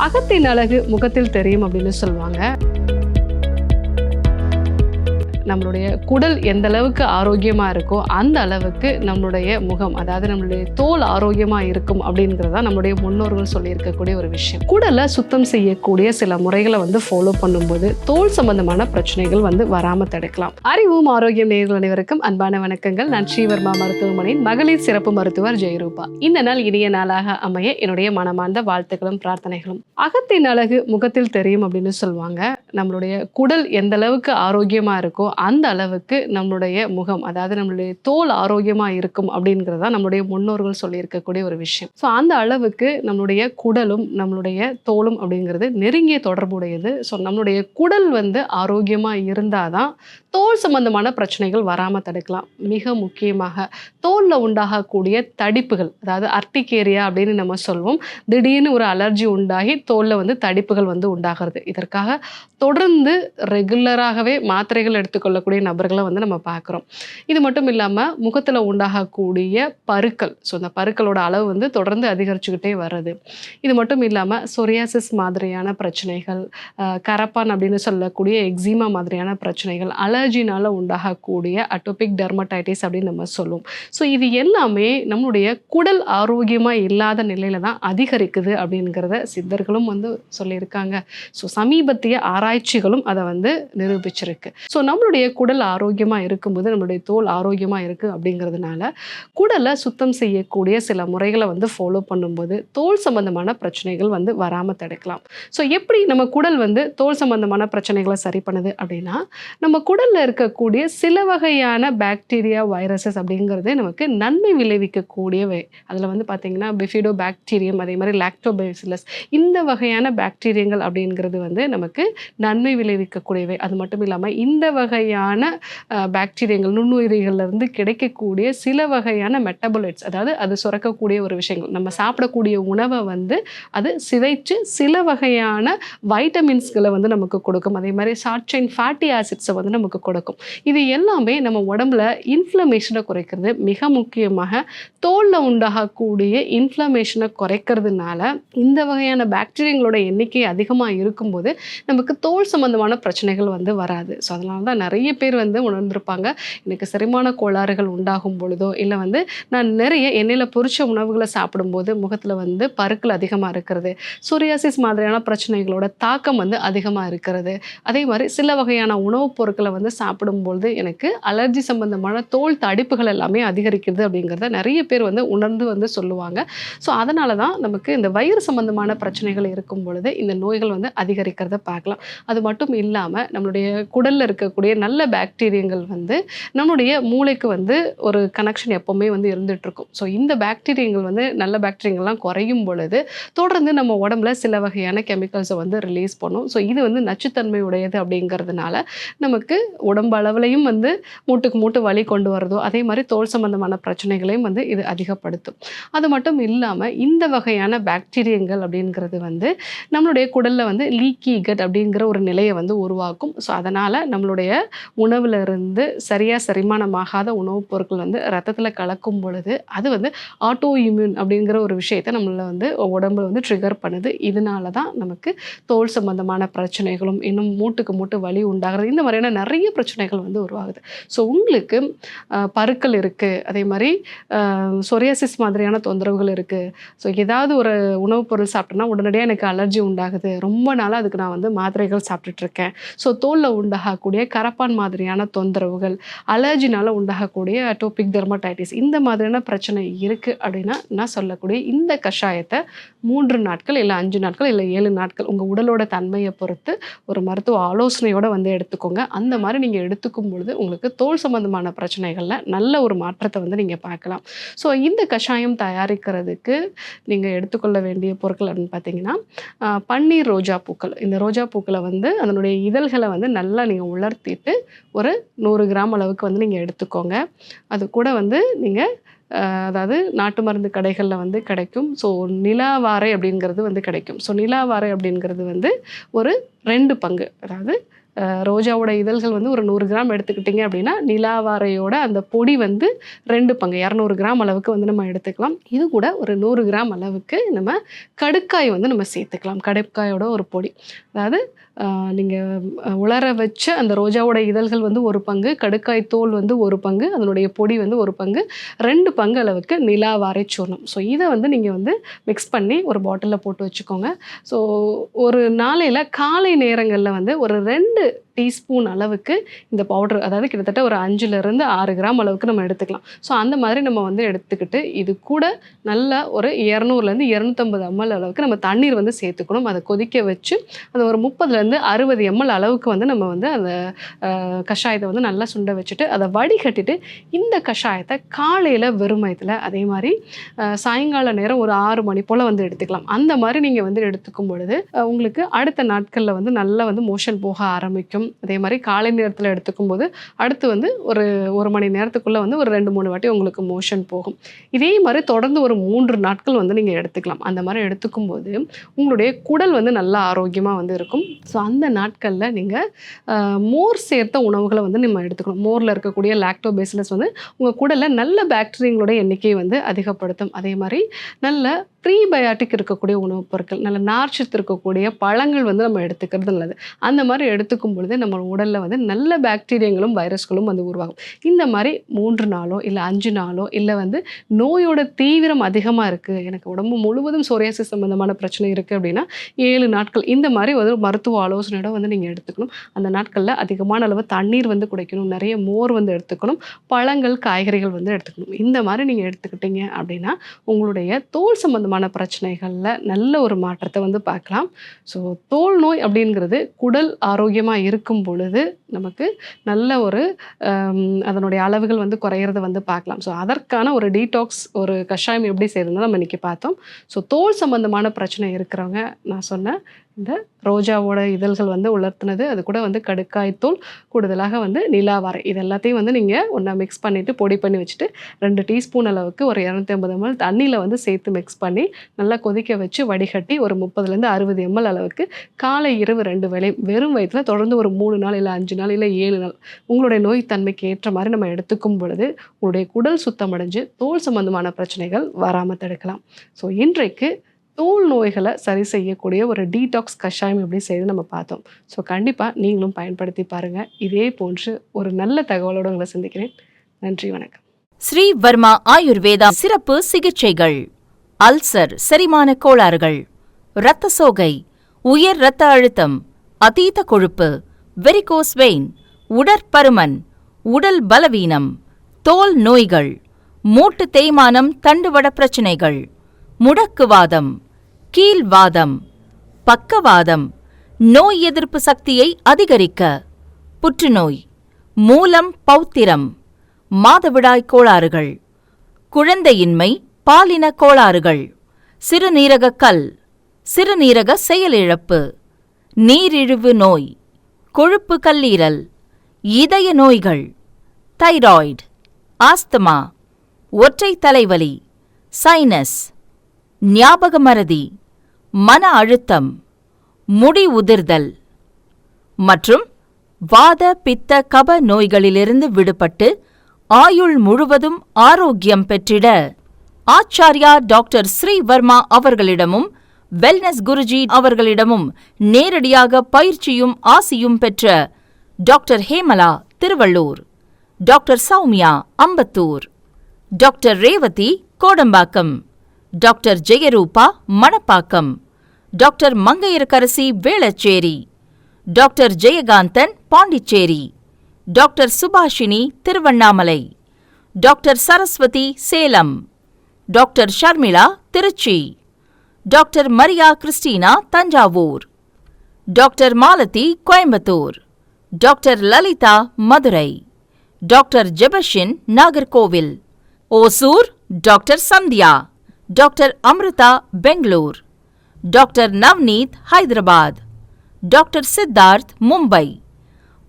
அகத்தின் அழகு முகத்தில் தெரியும் அப்படின்னு சொல்லுவாங்க. நம்மளுடைய குடல் எந்த அளவுக்கு ஆரோக்கியமாக இருக்கோ அந்த அளவுக்கு நம்மளுடைய முகம், அதாவது நம்மளுடைய தோல் ஆரோக்கியமாக இருக்கும் அப்படிங்கிறதா நம்மளுடைய முன்னோர்கள் சொல்லியிருக்கக்கூடிய ஒரு விஷயம். குடலை சுத்தம் செய்யக்கூடிய சில முறைகளை ஃபாலோ பண்ணும்போது தோல் சம்பந்தமான பிரச்சனைகள் வராமல் தடுக்கலாம். அறிவும் ஆரோக்கியம் நேயர்கள் அனைவருக்கும் அன்பான வணக்கங்கள். நான் ஸ்ரீவர்மா மருத்துவமனையின் மகளிர் சிறப்பு மருத்துவர் ஜெயரூபா. இந்த நாள் இனிய நாளாக அமைய என்னுடைய மனமார்ந்த வாழ்த்துக்களும் பிரார்த்தனைகளும். அகத்தின் அழகு முகத்தில் தெரியும் அப்படின்னு சொல்லுவாங்க. நம்மளுடைய குடல் எந்த அளவுக்கு ஆரோக்கியமாக இருக்கோ அந்த அளவுக்கு நம்மளுடைய முகம், அதாவது நம்மளுடைய தோல் ஆரோக்கியமாக இருக்கும் அப்படிங்கிறதா நம்மளுடைய முன்னோர்கள் சொல்லியிருக்கக்கூடிய ஒரு விஷயம். ஸோ அந்த அளவுக்கு நம்மளுடைய குடலும் நம்மளுடைய தோலும் அப்படிங்கிறது நெருங்கிய தொடர்புடையது. ஸோ நம்மளுடைய குடல் ஆரோக்கியமாக இருந்தால் தான் தோல் சம்பந்தமான பிரச்சனைகள் வராமல் தடுக்கலாம். மிக முக்கியமாக தோலில் உண்டாகக்கூடிய தடிப்புகள், அதாவது அர்டிகேரியா அப்படின்னு நம்ம சொல்வோம். திடீர்னு ஒரு அலர்ஜி உண்டாகி தோலில் தடிப்புகள் உண்டாகிறது. இதற்காக தொடர்ந்து ரெகுலராகவே மாத்திரைகள் எடுத்துக்கொள்ளக்கூடிய நபர்களை நம்ம பார்க்குறோம். இது மட்டும் இல்லாமல் முகத்தில் உண்டாகக்கூடிய பருக்கள், ஸோ அந்த பருக்களோட அளவு தொடர்ந்து அதிகரிச்சுக்கிட்டே வர்றது. இது மட்டும் இல்லாமல் சொரியாசிஸ் மாதிரியான பிரச்சனைகள், கரப்பான் அப்படின்னு சொல்லக்கூடிய எக்ஸிமா மாதிரியான பிரச்சனைகள், அலர்ஜினால் உண்டாகக்கூடிய அட்டோபிக் டெர்மடைட்டிஸ் அப்படின்னு நம்ம சொல்லுவோம். ஸோ இது எல்லாமே நம்மளுடைய குடல் ஆரோக்கியமாக இல்லாத நிலையில தான் அதிகரிக்குது அப்படிங்கிறத சித்தர்களும் சொல்லியிருக்காங்க. ஸோ சமீபத்திய ஆராய்ச்சிகளும் அதை நிரூபிச்சிருக்கு. ஸோ நம்மளுடைய குடல் ஆரோக்கியமாக இருக்கும்போது நம்மளுடைய தோல் ஆரோக்கியமாக இருக்குது அப்படிங்கிறதுனால குடலை சுத்தம் செய்யக்கூடிய சில முறைகளை ஃபாலோ பண்ணும்போது தோல் சம்பந்தமான பிரச்சனைகள் வராமல் தடுக்கலாம். ஸோ எப்படி நம்ம குடல் தோல் சம்பந்தமான பிரச்சனைகளை சரி பண்ணுது அப்படின்னா, நம்ம குடலில் இருக்கக்கூடிய சில வகையான பாக்டீரியா, வைரஸஸ் அப்படிங்கிறது நமக்கு நன்மை விளைவிக்கக்கூடியவை. அதில் பார்த்தீங்கன்னா பிஃபிடோ பாக்டீரியம், அதே மாதிரி லாக்டோபைசிலஸ், இந்த வகையான பாக்டீரியங்கள் அப்படிங்கிறது நமக்கு நன்மை விளைவிக்கக்கூடியவை. அது மட்டும் இல்லாமல் இந்த வகையான பாக்டீரியங்கள், நுண்ணுயிரிகள்லேருந்து கிடைக்கக்கூடிய சில வகையான மெட்டபோலைட்ஸ், அதாவது அது சுரக்கக்கூடிய ஒரு விஷயங்கள், நம்ம சாப்பிடக்கூடிய உணவை அது சிதைச்சு சில வகையான வைட்டமின்ஸ்களை நமக்கு கொடுக்கும். அதே மாதிரி ஷார்ட் செயின் ஃபேட்டி ஆசிட்ஸை நமக்கு கொடுக்கும். இது எல்லாமே நம்ம உடம்புல இன்ஃப்ளமேஷனை குறைக்கிறது. மிக முக்கியமாக தோலில் உண்டாகக்கூடிய இன்ஃப்ளமேஷனை குறைக்கிறதுனால இந்த வகையான பாக்டீரியங்களோட எண்ணிக்கை அதிகமாக இருக்கும்போது நமக்கு தோல் சம்பந்தமான பிரச்சனைகள் வராது. ஸோ அதனால தான் நிறைய பேர் உணர்ந்திருப்பாங்க, எனக்கு செரிமான கோளாறுகள் உண்டாகும் பொழுதோ இல்லை நான் நிறைய எண்ணெயில் பொரிச்ச உணவுகளை சாப்பிடும்போது முகத்தில் பருக்கள் அதிகமாக இருக்கிறது, சொரியாசிஸ் மாதிரியான பிரச்சனைகளோட தாக்கம் அதிகமாக இருக்கிறது. அதே மாதிரி சில வகையான உணவுப் பொருட்களை சாப்பிடும்பொழுது எனக்கு அலர்ஜி சம்பந்தமான தோல் தடிப்புகள் எல்லாமே அதிகரிக்கிறது அப்படிங்கிறத நிறைய பேர் உணர்ந்து சொல்லுவாங்க. ஸோ அதனால தான் நமக்கு இந்த வயிறு சம்பந்தமான பிரச்சனைகள் இருக்கும் பொழுது இந்த நோய்கள் அதிகரிக்கிறத பார்க்கலாம். அது மட்டும் இல்லாமல் நம்மளுடைய குடலில் இருக்கக்கூடிய நல்ல பாக்டீரியங்கள் நம்மளுடைய மூளைக்கு ஒரு கனெக்ஷன் எப்போவுமே இருந்துகிட்ருக்கும். ஸோ இந்த பாக்டீரியங்கள் நல்ல பாக்டீரியங்கள்லாம் குறையும் பொழுது தொடர்ந்து நம்ம உடம்புல சில வகையான கெமிக்கல்ஸை ரிலீஸ் பண்ணும். ஸோ இது நச்சுத்தன்மை உடையது அப்படிங்கிறதுனால நமக்கு உடம்பு அளவுலையும் மூட்டுக்கு மூட்டு வலி கொண்டு வரதோ, அதே மாதிரி தோல் சம்பந்தமான பிரச்சனைகளையும் இது அதிகப்படுத்தும். அது மட்டும் இல்லாமல் இந்த வகையான பாக்டீரியங்கள் அப்படிங்கிறது நம்மளுடைய குடலில் லீக்கி கட் அப்படிங்கிற ஒரு நிலையை உருவாக்கும். ஸோ அதனால் நம்மளுடைய உணவில் இருந்து சரியாக செரிமானமாகாத உணவுப் பொருட்கள் ரத்தத்தில் கலக்கும் பொழுது அது ஆட்டோ இம்யூன் அப்படிங்கிற ஒரு விஷயத்தை நம்மளை உடம்புல ட்ரிகர் பண்ணுது. இதனால தான் நமக்கு தோல் சம்பந்தமான பிரச்சனைகளும் இன்னும் மூட்டுக்கு மூட்டு வலி உண்டாகிறது, இந்த மாதிரியான நிறைய பிரச்சனைகள் உருவாகுது. ஸோ உங்களுக்கு பருக்கள் இருக்குது, அதே மாதிரி சொரியாசிஸ் மாதிரியான தொந்தரவுகள் இருக்குது, ஸோ ஏதாவது ஒரு உணவுப் பொருள் சாப்பிட்டேன்னா உடனடியாக எனக்கு அலர்ஜி உண்டாகுது, ரொம்ப நாளாக அதுக்கு நான் மாத்திரைகள் சாப்பிட்டுட்ருக்கேன், ஸோ தோலில் உண்டாகக்கூடிய கரப்பான் மாதிரியான தொந்தரவுகள், அலர்ஜினால் உண்டாகக்கூடிய அட்டோபிக் டெர்மடைட்டிஸ், இந்த மாதிரியான பிரச்சனை இருக்குது அப்படின்னா நான் சொல்லக்கூடிய இந்த கஷாயத்தை 3 நாட்கள் இல்லை 5 நாட்கள் இல்லை 7 நாட்கள் உங்கள் உடலோட தன்மையை பொறுத்து ஒரு மருத்துவ ஆலோசனையோடு எடுத்துக்கோங்க. அந்த மாதிரி நீங்கள் எடுத்துக்கும் பொழுது உங்களுக்கு தோல் சம்பந்தமான பிரச்சனைகளில் நல்ல ஒரு மாற்றத்தை நீங்கள் பார்க்கலாம். ஸோ இந்த கஷாயம் தயாரிக்கிறதுக்கு நீங்கள் எடுத்துக்கொள்ள வேண்டிய பொருட்கள் அப்படின்னு பார்த்தீங்கன்னா, பன்னீர் ரோஜா பூக்கள். இந்த ரோஜா பூக்களை அதனுடைய இதழ்களை நல்லா நீங்கள் உலர்த்திட்டு ஒரு 100 கிராம் அளவுக்கு நீங்கள் எடுத்துக்கோங்க. அது கூட நீங்கள் அதாவது நாட்டு மருந்து கடைகளில் கிடைக்கும். ஸோ நிலாவாரை அப்படிங்கிறது கிடைக்கும். ஸோ நிலாவாரை அப்படிங்கிறது ஒரு 2 பங்கு, அதாவது ரோஜாவோட இதழ்கள் வந்து ஒரு 100 கிராம் எடுத்துக்கிட்டிங்க அப்படின்னா நிலாவாரையோட அந்த பொடி வந்து 2 பங்கு 200 கிராம் அளவுக்கு வந்து நம்ம எடுத்துக்கலாம். இது கூட ஒரு 100 கிராம் அளவுக்கு நம்ம கடுக்காய் வந்து நம்ம சேர்த்துக்கலாம். கடுக்காயோட ஒரு பொடி, அதாவது நீங்கள் உலர வச்ச அந்த ரோஜாவோட இதழ்கள் வந்து 1 பங்கு, கடுக்காய் தோல் வந்து 1 பங்கு, அதனுடைய பொடி வந்து 1 பங்கு, 2 பங்கு அளவுக்கு நிலாவாரை சூர்ணம். ஸோ இதை வந்து நீங்கள் வந்து மிக்ஸ் பண்ணி ஒரு பாட்டிலில் போட்டு வச்சுக்கோங்க. ஸோ ஒரு நாளையில் காலை நேரங்களில் வந்து ஒரு 2 டீஸ்பூன் அளவுக்கு இந்த பவுடர், அதாவது கிட்டத்தட்ட ஒரு 5லேருந்து 6 கிராம் அளவுக்கு நம்ம எடுத்துக்கலாம். ஸோ அந்த மாதிரி நம்ம வந்து எடுத்துக்கிட்டு இது கூட நல்லா ஒரு 200லேருந்து 250 ml அளவுக்கு நம்ம தண்ணீர் வந்து சேர்த்துக்கணும். அதை கொதிக்க வச்சு அது ஒரு 30லேருந்து 60 ml அளவுக்கு வந்து நம்ம வந்து அந்த கஷாயத்தை வந்து நல்லா சுண்ட வச்சுட்டு அதை வடிகட்டிட்டு இந்த கஷாயத்தை காலையில் வெறும் வயித்துல, அதே மாதிரி சாயங்கால நேரம் ஒரு 6 மணி போல் வந்து எடுத்துக்கலாம். அந்த மாதிரி நீங்கள் வந்து எடுத்துக்கும் பொழுது உங்களுக்கு அடுத்த நாட்களில் வந்து நல்லா வந்து மோஷன் போக ஆரம்பிக்கும். அதே மாதிரி காலை நேரத்தில் எடுத்துக்கும் போது அடுத்து வந்து ஒரு மணி நேரத்துக்குள்ளே வந்து ஒரு 2-3 வாட்டி உங்களுக்கு மோஷன் போகும். இதே மாதிரி தொடர்ந்து ஒரு 3 நாட்கள் வந்து நீங்கள் எடுத்துக்கலாம். அந்த மாதிரி எடுத்துக்கும் போது உங்களுடைய குடல் வந்து நல்லா ஆரோக்கியமாக வந்து இருக்கும். ஸோ அந்த நாட்களில் நீங்கள் மோர் சேர்த்த உணவுகளை வந்து நம்ம எடுத்துக்கணும். மோரில் இருக்கக்கூடிய லாக்டோபேசிலஸ் வந்து உங்கள் குடலில் நல்ல பாக்டீரியாங்களோட எண்ணிக்கையை வந்து அதிகப்படுத்தும். அதே மாதிரி நல்ல ப்ரீபயாட்டிக் இருக்கக்கூடிய உணவுப் பொருட்கள், நல்ல நார்ச்சத்து இருக்கக்கூடிய பழங்கள் வந்து நம்ம எடுத்துக்கிறது நல்லது. அந்த மாதிரி எடுத்துக்கும் பொழுது நம்ம உடலில் வந்து நல்ல பாக்டீரியங்களும் வைரஸ்களும் வந்து உருவாகும். இந்த மாதிரி 3 நாளோ இல்லை 5 நாளோ, இல்லை வந்து நோயோட தீவிரம் அதிகமாக இருக்குது, எனக்கு உடம்பு முழுவதும் சோரியாசிஸ் சம்மந்தமான பிரச்சனை இருக்குது அப்படின்னா 7 நாட்கள் இந்த மாதிரி ஒரு மருத்துவ ஆலோசனையோட வந்து நீங்கள் எடுத்துக்கணும். அந்த நாட்களில் அதிகமான அளவு தண்ணீர் வந்து குடிக்கணும், நிறைய மோர் வந்து எடுத்துக்கணும், பழங்கள் காய்கறிகள் வந்து எடுத்துக்கணும். இந்த மாதிரி நீங்கள் எடுத்துக்கிட்டீங்க அப்படின்னா உங்களுடைய தோல் சம்மந்தமான பிரச்சனைகளில் நல்ல ஒரு மாற்றத்தை வந்து பார்க்கலாம். ஸோ தோல் நோய் அப்படிங்கிறது குடல் ஆரோக்கியமாக இருக்கும் பொழுது நமக்கு நல்ல ஒரு அதனுடைய அளவுகள் வந்து குறையிறத வந்து பார்க்கலாம். ஸோ அதற்கான ஒரு டீடாக்ஸ் ஒரு கஷாயம் எப்படி செய்யறதுன்னு நம்ம இன்றைக்கி பார்த்தோம். ஸோ தோல் சம்மந்தமான பிரச்சனை இருக்கிறவங்க நான் சொன்னேன் இந்த ரோஜாவோட இதழ்கள் வந்து உலர்த்தினது, அது கூட வந்து கடுக்காய் தூள், கூடுதலாக வந்து நிலாவாரை, இது எல்லாத்தையும் வந்து நீங்கள் ஒன்றா மிக்ஸ் பண்ணிவிட்டு பொடி பண்ணி வச்சுட்டு 2 டீஸ்பூன் அளவுக்கு ஒரு 250 ml தண்ணியில் வந்து சேர்த்து மிக்ஸ் பண்ணி நல்லா கொதிக்க வச்சு வடிகட்டி ஒரு 30லேருந்து 60 ml அளவுக்கு காலை இரவு 2 வேளை வெறும் வயிற்றில் தொடர்ந்து ஒரு 3 நாள் இல்லை 5 நாள் இல்லை 7 நாள் உங்களுடைய நோய் தன்மைக்கு ஏற்ற மாதிரி நம்ம எடுத்துக்கும் பொழுது உங்களுடைய குடல் சுத்தமடைஞ்சு தோல் சம்பந்தமான பிரச்சனைகள் வராமல் தடுக்கலாம். ஸோ இன்றைக்கு தோல் நோய்களை சரி செய்யக்கூடிய ஒரு டீடாக்ஸ் கஷாயம் எப்படி செய்து நம்ம பார்த்தோம். ஸோ கண்டிப்பாக நீங்களும் பயன்படுத்தி பாருங்கள். இதே போன்று ஒரு நல்ல தகவலோடு உங்களை சந்திக்கிறேன். நன்றி, வணக்கம். ஸ்ரீ வர்மா ஆயுர்வேதா சிறப்பு சிகிச்சைகள்: அல்சர், செரிமான கோளாறுகள், இரத்த சோகை, உயர் இரத்த அழுத்தம், அதீத கொழுப்பு, வெரிகோஸ் வெயின், உடற்பருமன், உடல் பலவீனம், தோல் நோய்கள், மூட்டு தேய்மானம், தண்டுவட பிரச்சனைகள், முடக்குவாதம், கீல்வாதம், பக்கவாதம், நோய் எதிர்ப்பு சக்தியை அதிகரிக்க, புற்றுநோய், மூலம் பௌத்திரம், மாதவிடாய் கோளாறுகள், குழந்தையின்மை, பாலின கோளாறுகள், சிறுநீரக கல், சிறுநீரக செயலிழப்பு, நீரிழிவு நோய், கொழுப்பு கல்லீரல், இதய நோய்கள், தைராய்டு, ஆஸ்துமா, ஒற்றை தலைவலி, சைனஸ், ஞாபக மறதி, மன அழுத்தம், முடி உதிர்தல் மற்றும் வாத பித்த கப நோய்களிலிருந்து விடுபட்டு ஆயுள் முழுவதும் ஆரோக்கியம் பெற்றிட ஆச்சார்யா டாக்டர் ஸ்ரீ வர்மா அவர்களிடமும் வெல்னஸ் குருஜி அவர்களிடமும் நேரடியாக பயிற்சியும் ஆசியும் பெற்ற doctor Hemala Tiruvallur, doctor Sowmya Ambattur, doctor Revathi Kodambakkam, doctor Jayarupa Manapakkam, doctor Mangaiyarkarasi Velachery, doctor Jayakanthan Pondicherry, doctor Subhashini Tiruvannamalai, doctor Saraswathi Salem, doctor Sharmila Trichy, doctor Maria Christina Thanjavur, doctor Malathi Coimbatore, doctor Lalitha Madurai, doctor Jebashin Nagercoil, Hosur doctor Sandhya, doctor Amrutha Bangalore, doctor Navneet Hyderabad, doctor Siddharth Mumbai.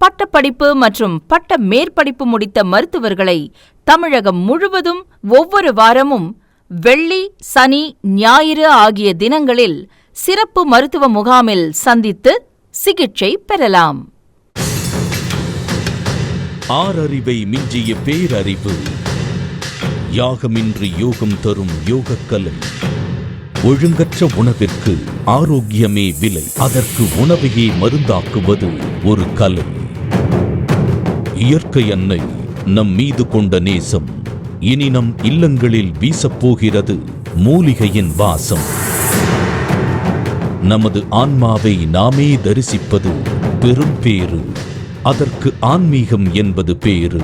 பட்டப்படிப்பு மற்றும் பட்ட மேற்படிப்பு முடித்த மருத்துவர்களை தமிழகம் முழுவதும் ஒவ்வொரு வாரமும் வெள்ளி, சனி, ஞாயிறு ஆகிய தினங்களில் சிறப்பு மருத்துவ முகாமில் சந்தித்து சிகிச்சை பெறலாம். ஆறறிவை மிஞ்சிய பேரறிவு. யாகமின்றி யோகம் தரும் யோகக்கலை. ஒழுங்கற்ற உணவிற்கு ஆரோக்கியமே விலை. அதற்கு உணவையே மருந்தாக்குவது ஒரு கலை. இயற்கை அன்னை நம் மீது கொண்ட நேசம் இனி நம் இல்லங்களில் வீசப்போகிறது மூலிகையின் வாசம். நமது ஆன்மாவை நாமே தரிசிப்பது பெரும் பேறு. அதற்கு ஆன்மீகம் என்பது பேரு.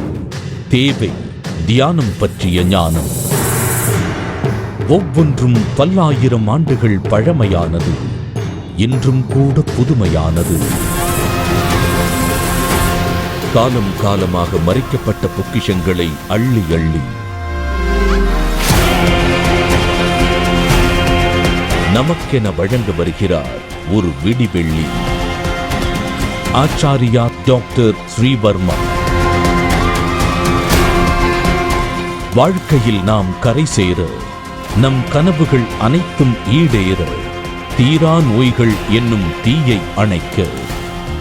தேவை தியானம் பற்றிய ஞானம். ஒவ்வொன்றும் பல்லாயிரம் ஆண்டுகள் பழமையானது, இன்றும் கூட புதுமையானது. காலம் காலமாக மறைக்கப்பட்ட பொக்கிஷங்களை அள்ளி அள்ளி நமக்கென வழங்க வருகிறார் ஒரு விடிவெள்ளி. ஆச்சாரியா டாக்டர் ஸ்ரீவர்மா. வாழ்க்கையில் நாம் கரை சேர, நம் கனவுகள் அனைத்தும் ஈடேற, தீரா நோய்கள் என்னும் தீயை அணைக்க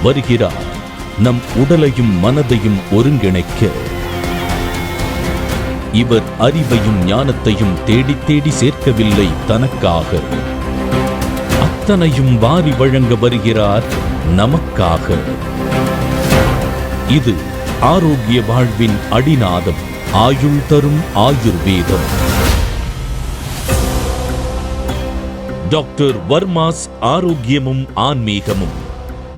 வருகிறார் நம் உடலையும் மனதையும் ஒருங்கிணைக்க. இவர் அறிவையும் ஞானத்தையும் தேடி தேடி சேர்க்கவில்லை தனக்காக, அத்தனையும் வாரி வழங்க வருகிறார் நமக்காக. இது ஆரோக்கிய வாழ்வின் அடிநாதம். ஆயுள் தரும் ஆயுர்வேதம். டாக்டர் வர்மாஸ் ஆரோக்கியமும் ஆன்மீகமும்.